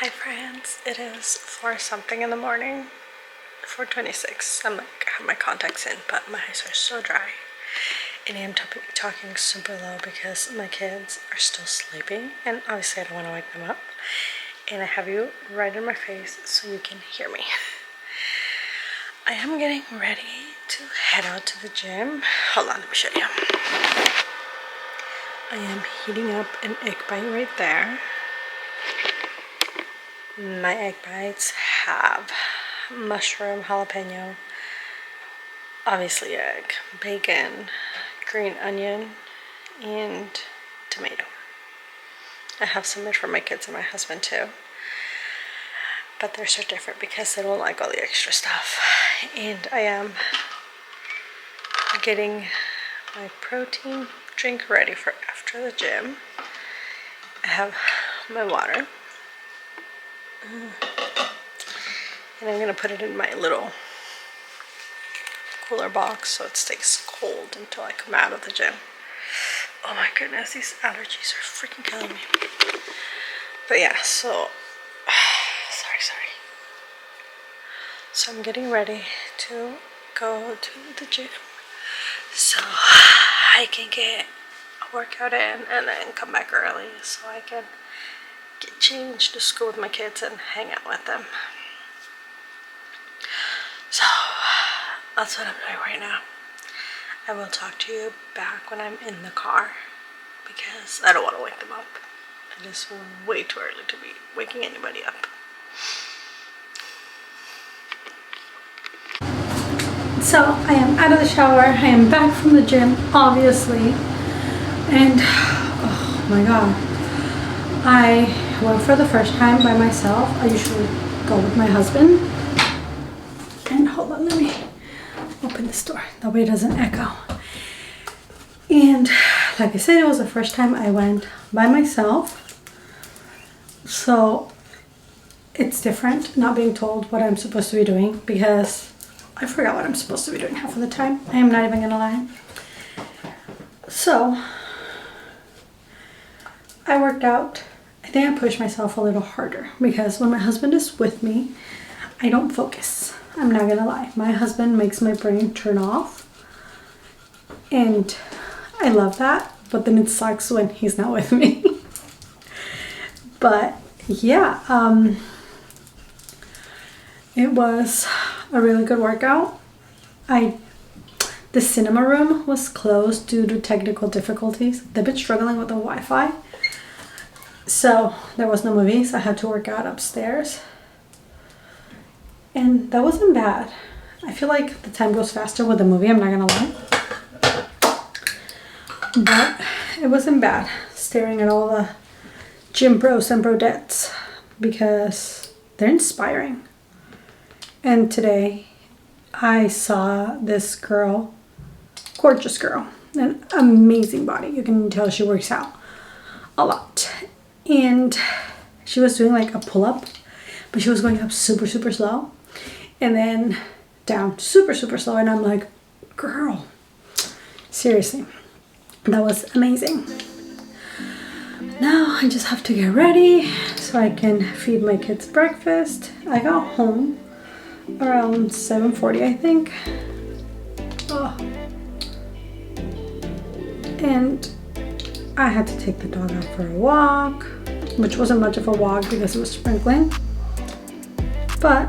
Hi friends, it is 4 something in the morning, 4:26. I'm like, I have my contacts in, but my eyes are so dry. And I am talking super low because my kids are still sleeping, and obviously I don't want to wake them up. And I have you right in my face so you can hear me. I am getting ready to head out to the gym. Hold on, let me show you. I am heating up an egg bite right there. My egg bites have mushroom, jalapeno, obviously egg, bacon, green onion, and tomato. I have some meat for my kids and my husband too, but theirs are different because they don't like all the extra stuff. And I am getting my protein drink ready for after the gym. I have my water. And I'm going to put it in my little cooler box so it stays cold until I come out of the gym. Oh my goodness, these allergies are freaking killing me. But yeah, so sorry. So I'm getting ready to go to the gym so I can get a workout in and then come back early so I can get changed to school with my kids and hang out with them. So that's what I'm doing right now. I will talk to you back when I'm in the car because I don't want to wake them up. It is way too early to be waking anybody up. So I am out of the shower. I am back from the gym, obviously, and oh my god, I went for the first time by myself. I usually go with my husband. And hold on, let me open this door. That way it doesn't echo. And like I said, it was the first time I went by myself. So it's different not being told what I'm supposed to be doing because I forgot what I'm supposed to be doing half of the time. I am not even gonna lie. So I worked out. I think I pushed myself a little harder because when my husband is with me, I don't focus. I'm not gonna lie. My husband makes my brain turn off. And I love that. But then it sucks when he's not with me. But yeah, it was a really good workout. The cinema room was closed due to technical difficulties. They've been struggling with the Wi-Fi. So there was no movies. I had to work out upstairs. And that wasn't bad. I feel like the time goes faster with the movie, I'm not gonna lie. But it wasn't bad staring at all the gym bros and brodettes because they're inspiring. And today I saw this girl, gorgeous girl, an amazing body. You can tell she works out a lot. And she was doing like a pull-up, but she was going up super slow and then down super slow. And I'm like, girl, seriously, that was amazing. Now I just have to get ready so I can feed my kids breakfast. I got home around 7:40, I think. Oh. And I had to take the dog out for a walk, which wasn't much of a walk because it was sprinkling, but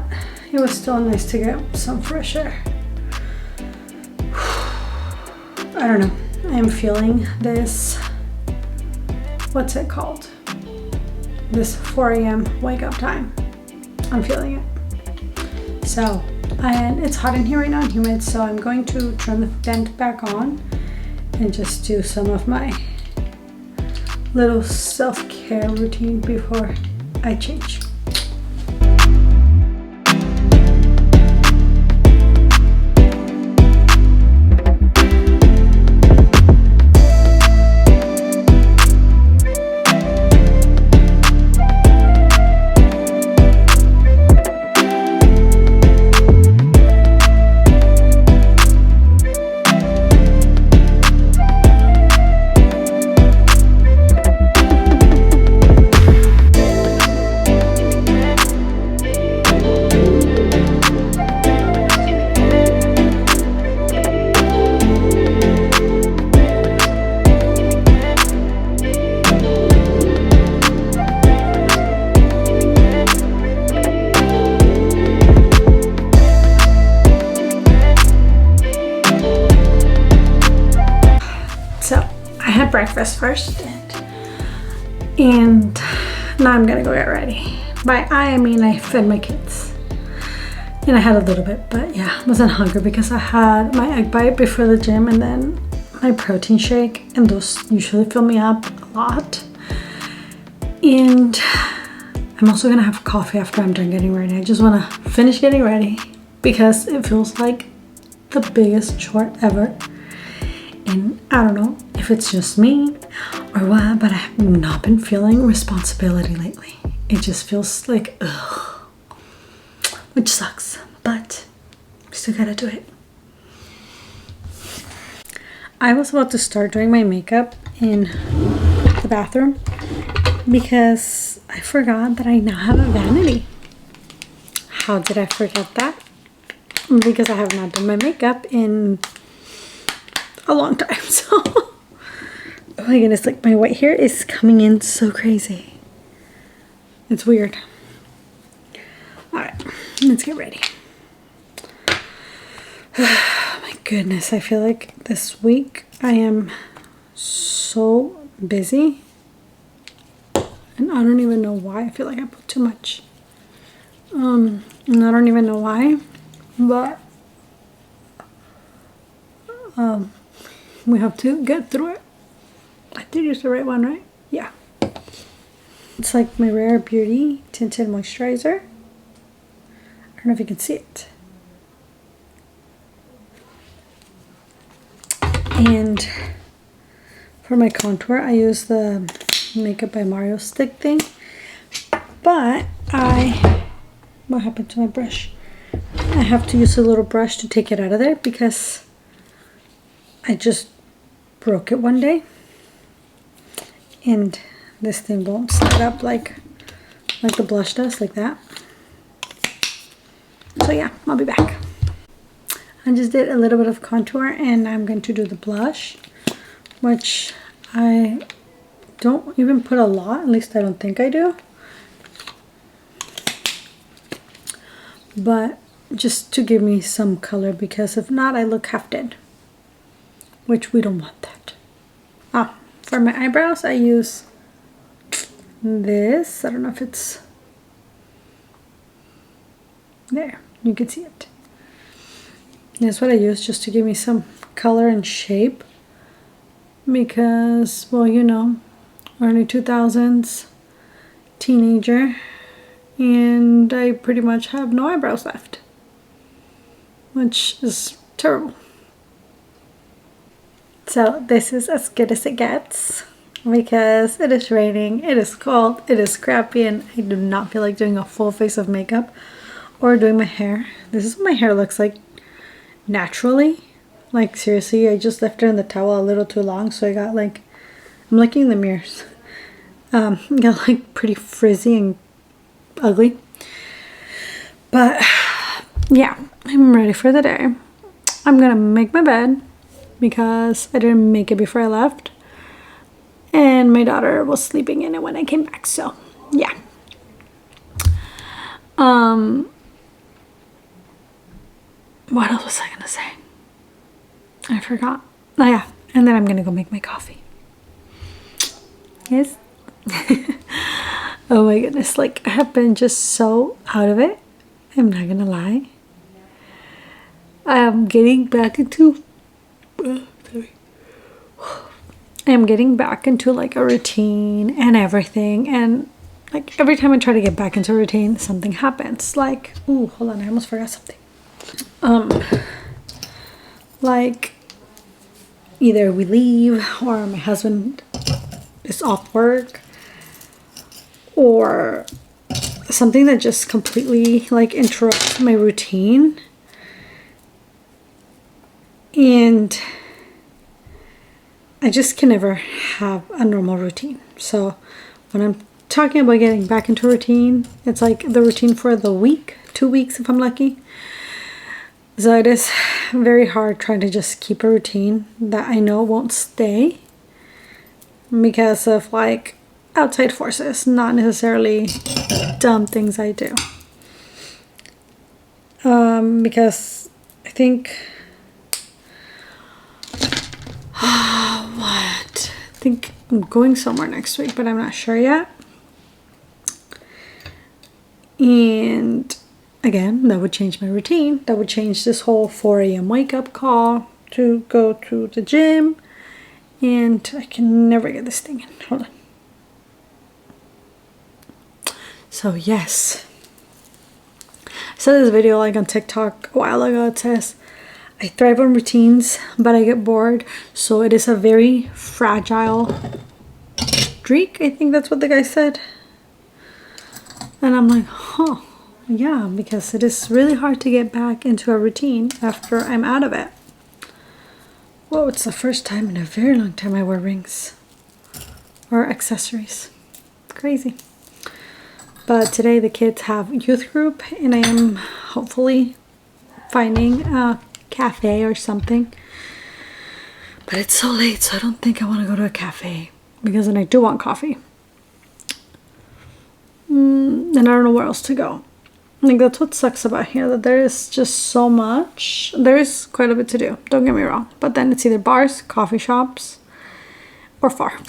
it was still nice to get some fresh air. I don't know, I am feeling this, what's it called? This 4 a.m. wake up time. I'm feeling it. So, and it's hot in here right now and humid, so I'm going to turn the vent back on and just do some of my little self-care routine before I change. breakfast first, and now I'm gonna go get ready. By I mean I fed my kids, and I had a little bit, but yeah, I wasn't hungry because I had my egg bite before the gym and then my protein shake, and those usually fill me up a lot. And I'm also gonna have coffee after I'm done getting ready. I just wanna finish getting ready because it feels like the biggest chore ever. And I don't know if it's just me or what, but I have not been feeling responsibility lately. It just feels like, ugh, which sucks, but we still gotta do it. I was about to start doing my makeup in the bathroom because I forgot that I now have a vanity. How did I forget that? Because I have not done my makeup in a long time, so oh my goodness, like my white hair is coming in so crazy. It's weird. All right, let's get ready. Oh my goodness, I feel like this week I am so busy, and I don't even know why. I feel like I put too much. And I don't even know why, but we have to get through it. I did use the right one, right? Yeah. It's like my Rare Beauty Tinted Moisturizer. I don't know if you can see it. And for my contour, I use the Makeup by Mario stick thing. But what happened to my brush? I have to use a little brush to take it out of there because I just broke it one day. And this thing won't slide up like the blush does, like that. So yeah, I'll be back. I just did a little bit of contour and I'm going to do the blush, which I don't even put a lot, at least I don't think I do. But just to give me some color, because if not, I look half dead, which we don't want that. For my eyebrows, I use this. I don't know if it's there. You can see it. That's what I use just to give me some color and shape. Because, well, you know, early 2000s, teenager, and I pretty much have no eyebrows left, which is terrible. So this is as good as it gets because it is raining, it is cold, it is crappy, and I do not feel like doing a full face of makeup or doing my hair. This is what my hair looks like naturally. Like seriously, I just left it in the towel a little too long, so I got like, I'm looking in the mirrors. Got like pretty frizzy and ugly. But yeah, I'm ready for the day. I'm gonna make my bed because I didn't make it before I left, and my daughter was sleeping in it when I came back, so yeah. What else was I gonna say? I forgot. Oh yeah, and then I'm gonna go make my coffee. Yes. Oh my goodness, like I have been just so out of it. I'm not gonna lie. I am getting back into like a routine and everything, and like every time I try to get back into a routine, something happens. Like, ooh, hold on, I almost forgot something. Like either we leave or my husband is off work, or something that just completely like interrupts my routine. And I just can never have a normal routine. So when I'm talking about getting back into routine, it's like the routine for the week, 2 weeks if I'm lucky. So it is very hard trying to just keep a routine that I know won't stay because of like outside forces, not necessarily dumb things I do. Because I think think I'm going somewhere next week, but I'm not sure yet. And again, that would change my routine. That would change this whole 4 a.m. wake up call to go to the gym. And I can never get this thing in. Hold on. So yes. I saw this video like on TikTok a while ago. It says, I thrive on routines, but I get bored. So it is a very fragile streak. I think that's what the guy said. And I'm like, huh. Yeah, because it is really hard to get back into a routine after I'm out of it. Whoa, it's the first time in a very long time I wear rings or accessories. Crazy. But today the kids have youth group and I am hopefully finding a cafe or something. But it's so late, so I don't think I want to go to a cafe because then I do want coffee. And I don't know where else to go. I think that's what sucks about here, that there is just so much. There is quite a bit to do, don't get me wrong. But then it's either bars, coffee shops, or far.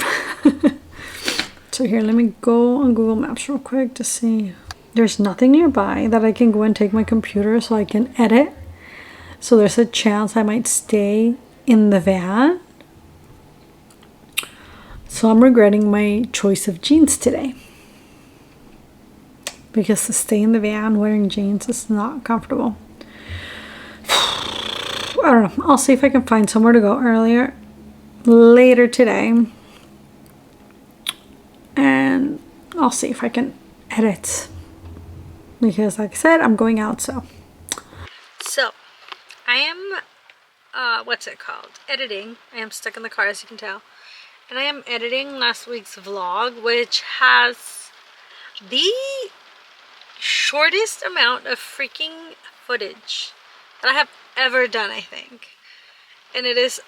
So here, let me go on Google Maps real quick to see. There's nothing nearby that I can go and take my computer so I can edit. So there's a chance I might stay in the van. So I'm regretting my choice of jeans today. Because to stay in the van wearing jeans is not comfortable. I don't know. I'll see if I can find somewhere to go later today. And I'll see if I can edit. Because like I said, I'm going out, so. So, I am, what's it called? Editing. I am stuck in the car, as you can tell. And I am editing last week's vlog, which has the shortest amount of freaking footage that I have ever done, I think. And it is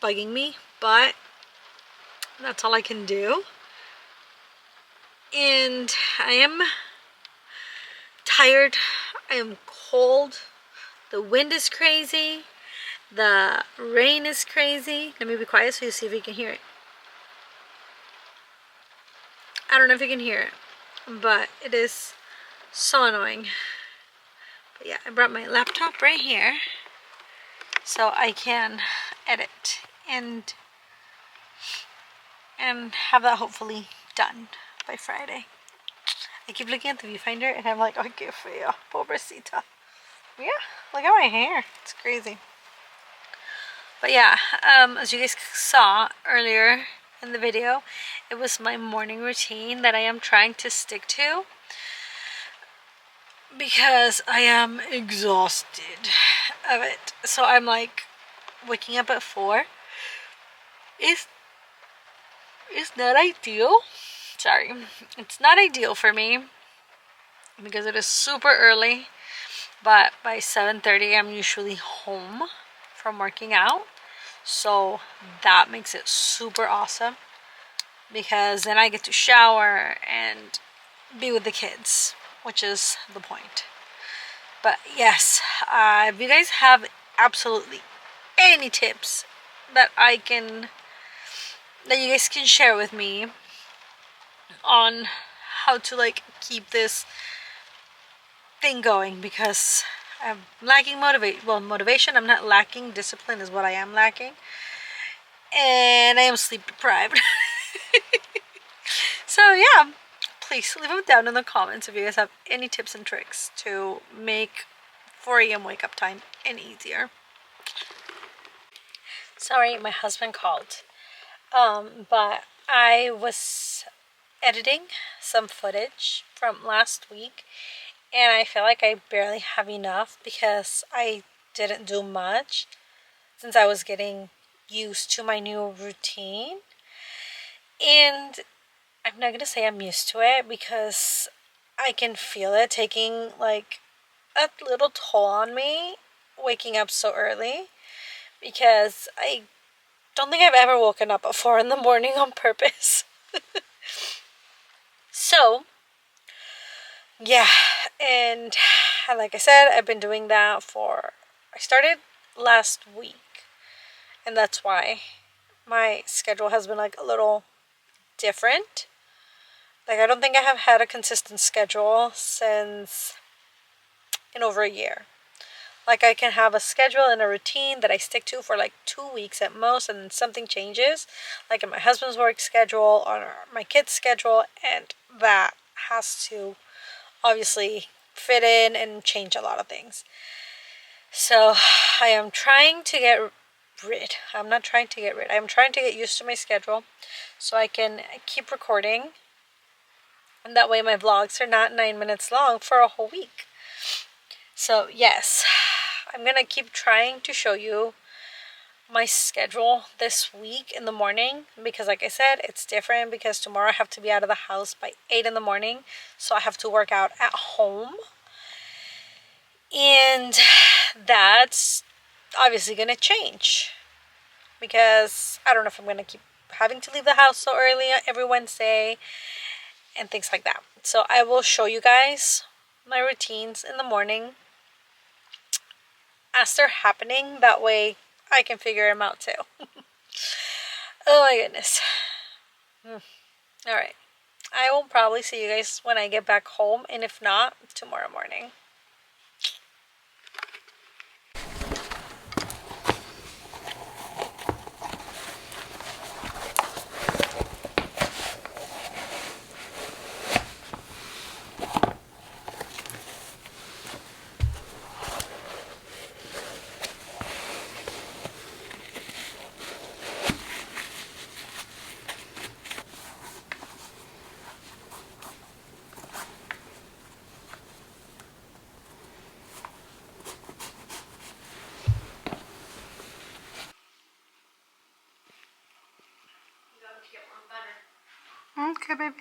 bugging me, but that's all I can do. And I am tired. I am cold. The wind is crazy. The rain is crazy. Let me be quiet so you see if you can hear it. I don't know if you can hear it, but it is so annoying. But yeah, I brought my laptop right here so I can edit and have that hopefully done by Friday. I keep looking at the viewfinder and I'm like, oh, qué feo, pobrecita. Yeah, look at my hair. It's crazy. But yeah, as you guys saw earlier in the video, it was my morning routine that I am trying to stick to. Because I am exhausted of it. So I'm like waking up at 4 is not ideal. Sorry. It's not ideal for me because it is super early. But by 7:30 I'm usually home from working out. So that makes it super awesome because then I get to shower and be with the kids, which is the point. But yes, if you guys have absolutely any tips that you guys can share with me on how to like keep this thing going, because I'm lacking motivation. I'm not lacking discipline is what I am lacking, and I am sleep deprived. So yeah, please leave them down in the comments if you guys have any tips and tricks to make 4 a.m. wake up time any easier. Sorry, my husband called. But I was editing some footage from last week and I feel like I barely have enough because I didn't do much since I was getting used to my new routine. And I'm not gonna say I'm used to it because I can feel it taking like a little toll on me waking up so early, because I don't think I've ever woken up at 4 in the morning on purpose. So yeah, and like I said, I've been doing that I started last week, and that's why my schedule has been like a little different. Like, I don't think I have had a consistent schedule since in over a year. Like, I can have a schedule and a routine that I stick to for like 2 weeks at most, and then something changes, like in my husband's work schedule or my kids' schedule, and that has to obviously fit in and change a lot of things. So I am trying to get rid. I'm not trying to get rid. I'm trying to get used to my schedule so I can keep recording. And that way my vlogs are not 9 minutes long for a whole week. So yes, I'm going to keep trying to show you my schedule this week in the morning. Because like I said, it's different because tomorrow I have to be out of the house by 8 in the morning. So I have to work out at home. And that's obviously going to change. Because I don't know if I'm going to keep having to leave the house so early every Wednesday and things like that. So I will show you guys my routines in the morning as they're happening. That way I can figure them out too. Oh my goodness. Alright. I will probably see you guys when I get back home, and if not, tomorrow morning. Okay, baby.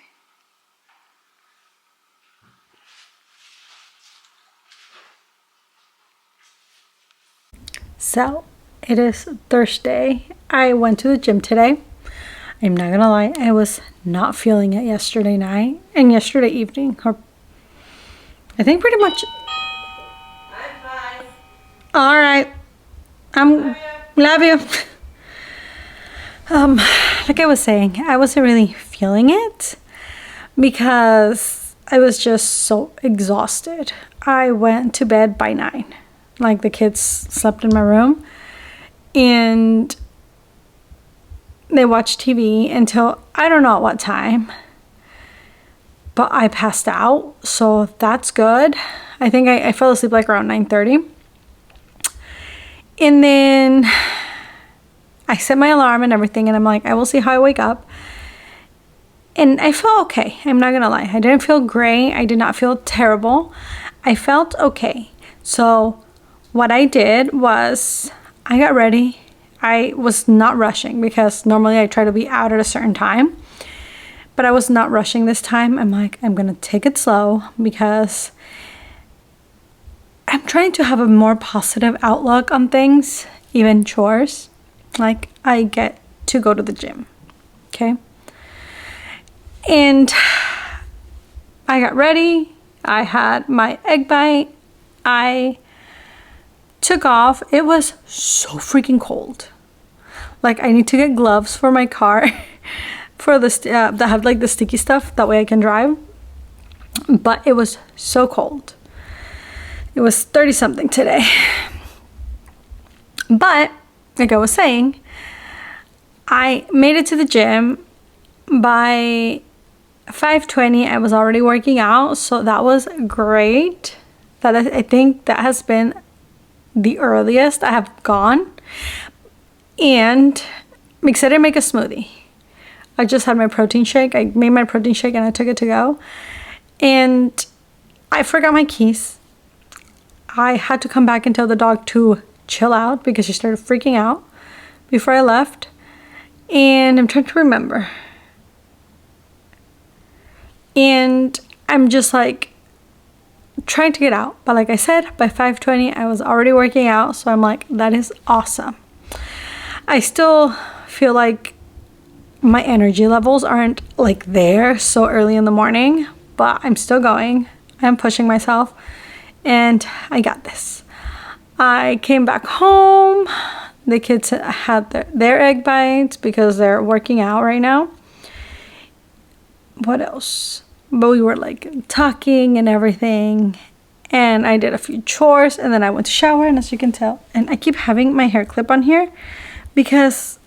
So, it is Thursday. I went to the gym today. I'm not gonna lie, I was not feeling it yesterday night and yesterday evening. Or I think pretty much. I'm fine. All right. Love you. Like I was saying, I wasn't really feeling it because I was just so exhausted. I went to bed by 9. Like, the kids slept in my room and they watched TV until I don't know at what time, but I passed out, so that's good. I think I fell asleep like around 9:30, and then I set my alarm and everything, and I'm like, I will see how I wake up. And I felt okay. I'm not gonna lie, I didn't feel great. I did not feel terrible. I felt okay. So what I did was I got ready. I was not rushing because normally I try to be out at a certain time, but I was not rushing this time. I'm like, I'm gonna take it slow because I'm trying to have a more positive outlook on things, even chores. Like, I get to go to the gym, okay? And I got ready. I had my egg bite. I took off. It was so freaking cold. Like, I need to get gloves for my car for the that have like the sticky stuff, that way I can drive. But it was so cold. It was 30 something today. But like I was saying, I made it to the gym. By 5:20 I was already working out, so that was great. That I think that has been the earliest I have gone. And I'm excited to make a smoothie. I just had my protein shake. I made my protein shake and I took it to go. And I forgot my keys. I had to come back and tell the dog to chill out because she started freaking out before I left. And I'm trying to remember. And I'm just like trying to get out. But like I said, by 5:20 I was already working out. So I'm like, that is awesome. I still feel like my energy levels aren't like there so early in the morning, but I'm still going. I'm pushing myself and I got this. I came back home. The kids had their egg bites because they're working out right now. What else? But we were like talking and everything. And I did a few chores and then I went to shower, and as you can tell, and I keep having my hair clip on here because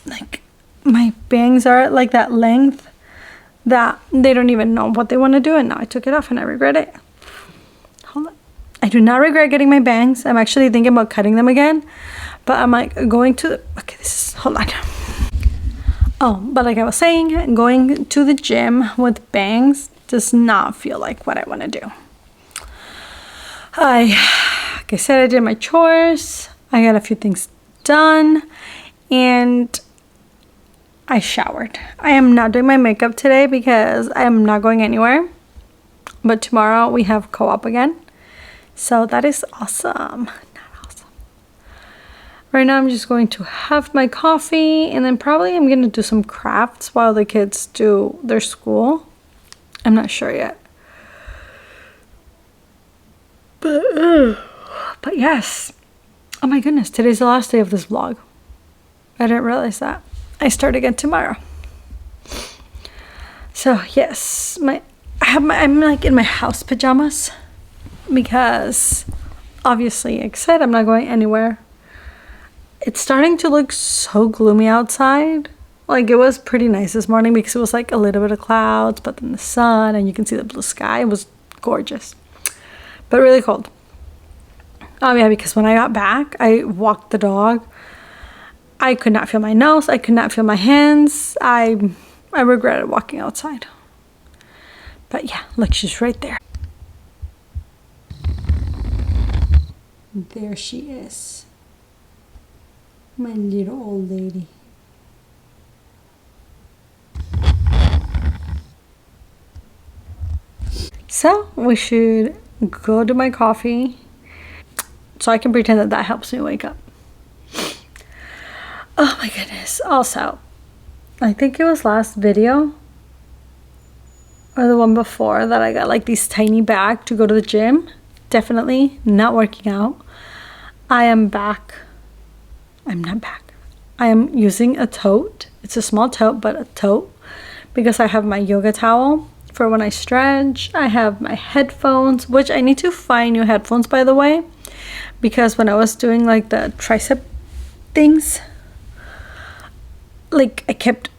like my bangs are at like that length that they don't even know what they want to do, and now I took it off and I regret it. Hold on. I do not regret getting my bangs. I'm actually thinking about cutting them again, but I'm like going to okay, this is, hold on. Oh, but like I was saying, going to the gym with bangs does not feel like what I want to do. Like I said, I did my chores, I got a few things done, and I showered. I am not doing my makeup today because I am not going anywhere, but tomorrow we have co-op again, so that is awesome. Not awesome. Right now I'm just going to have my coffee, and then probably I'm gonna do some crafts while the kids do their school. I'm not sure yet. But yes, oh my goodness, today's the last day of this vlog. I didn't realize that. I start again tomorrow. So yes, I'm like in my house pajamas because obviously, like I said, I'm not going anywhere. It's starting to look so gloomy outside. Like it was pretty nice this morning because it was like a little bit of clouds, but then the sun, and you can see the blue sky. It was gorgeous, but really cold. Oh yeah, because when I got back, I walked the dog. I could not feel my nose. I could not feel my hands. I regretted walking outside. But yeah, look, she's right there. There she is. My little old lady. So we should go to my coffee so I can pretend that that helps me wake up. Oh my goodness. Also, I think it was last video or the one before that I got like these tiny bags to go to the gym. Definitely not working out. I am back. I'm not back. I am using a tote. It's a small tote, but a tote, because I have my yoga towel for when I stretch. I have my headphones, which I need to find new headphones, by the way, because when I was doing like the tricep things, like I kept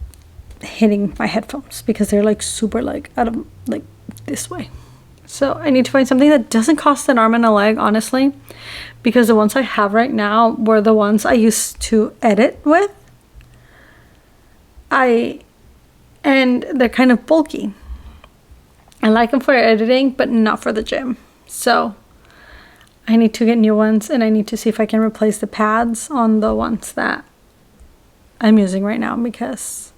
hitting my headphones because they're like super like out of like this way. So I need to find something that doesn't cost an arm and a leg, honestly, because the ones I have right now were the ones I used to edit with. And they're kind of bulky. I like them for editing, but not for the gym. So I need to get new ones, and I need to see if I can replace the pads on the ones that I'm using right now, because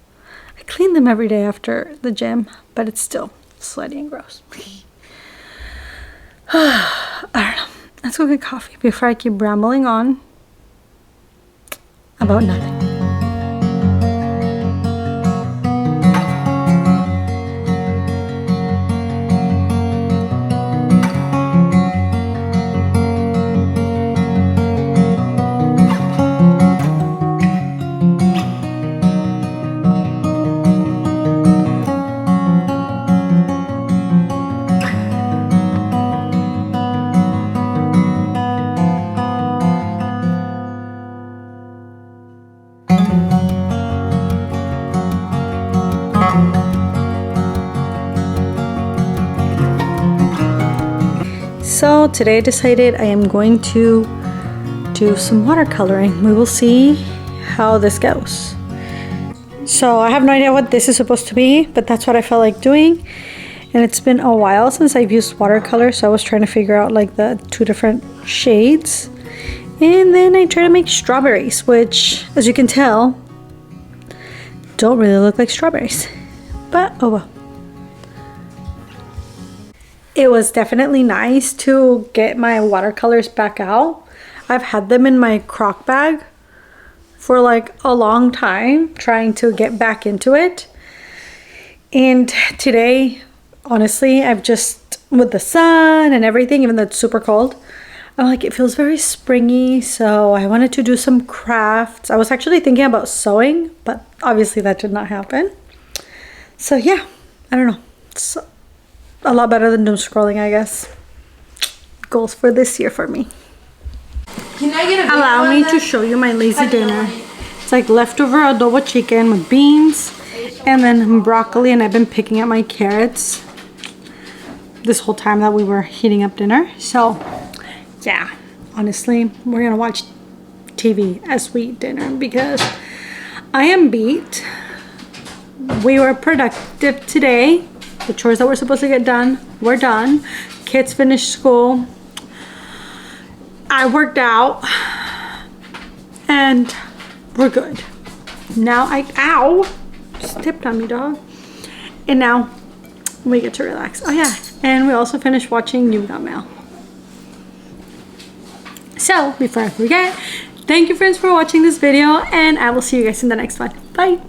I clean them every day after the gym, but it's still sweaty and gross. I don't know. Let's go get coffee before I keep rambling on about nothing. So today I decided I am going to do some watercoloring. We will see how this goes. So I have no idea what this is supposed to be, but that's what I felt like doing. And it's been a while since I've used watercolor, so I was trying to figure out like the two different shades. And then I try to make strawberries, which, as you can tell, don't really look like strawberries. But oh well. It was definitely nice to get my watercolors back out. I've had them in my crock bag for like a long time, trying to get back into it. And today, honestly, I've just, with the sun and everything, even though it's super cold, And like it feels very springy, so I wanted to do some crafts. I was actually thinking about sewing, but obviously that did not happen. So yeah, I don't know. It's a lot better than doom scrolling, I guess. Goals for this year for me. Can I get a Allow me to show you my lazy dinner. It's like leftover adobo chicken with beans and then broccoli, and I've been picking up my carrots this whole time that we were heating up dinner. So yeah, honestly, we're gonna watch TV as we eat dinner because I am beat. We were productive today. The chores that were supposed to get done were done. Kids finished school. I worked out and we're good. Now ow, just tipped on me, dog. And now we get to relax. Oh yeah, and we also finished watching You Got Mail. So before I forget, thank you friends for watching this video, and I will see you guys in the next one. Bye.